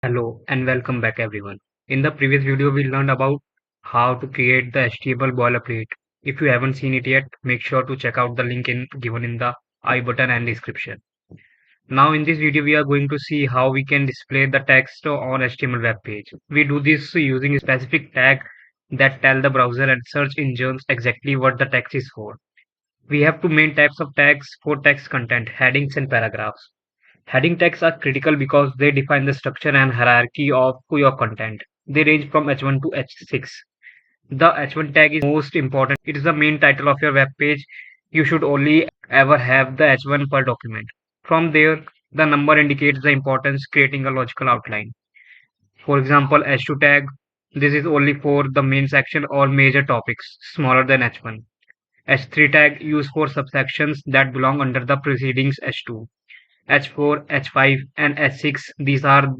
Hello and welcome back everyone. In the previous video we learned about how to create the HTML boilerplate. If you haven't seen it yet, make sure to check out the link given in the I button and description. Now in this video we are going to see how we can display the text on HTML web page. We do this using a specific tag that tell the browser and search engines exactly what the text is for. We have two main types of tags for text content, headings and paragraphs. Heading tags are critical because they define the structure and hierarchy of your content. They range from H1 to H6. The H1 tag is most important. It is the main title of your web page. You should only ever have the H1 per document. From there, the number indicates the importance, creating a logical outline. For example, H2 tag. This is only for the main section or major topics, smaller than H1. H3 tag used for subsections that belong under the preceding H2. H4, H5, and H6. These are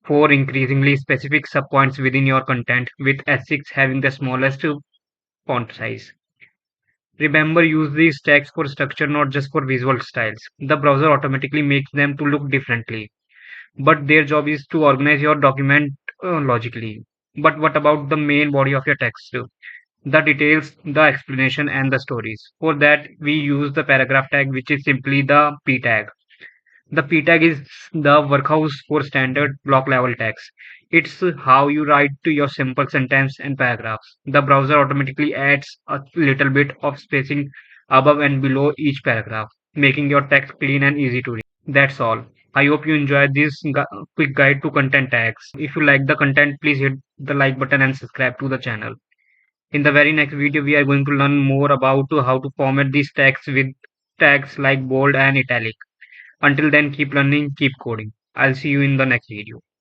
four increasingly specific subpoints within your content, with H6 having the smallest font size. Remember, use these tags for structure, not just for visual styles. The browser automatically makes them to look differently, but their job is to organize your document logically. But what about the main body of your text? The details, the explanation, and the stories. For that, we use the paragraph tag, which is simply the P tag. The P tag is the workhouse for standard block level text. It's how you write to your simple sentence and paragraphs. The browser automatically adds a little bit of spacing above and below each paragraph, making your text clean and easy to read. That's all. I hope you enjoyed this quick guide to content tags. If you like the content, please hit the like button and subscribe to the channel. In the very next video, we are going to learn more about how to format these tags with tags like bold and italic. Until then, keep learning, keep coding. I'll see you in the next video.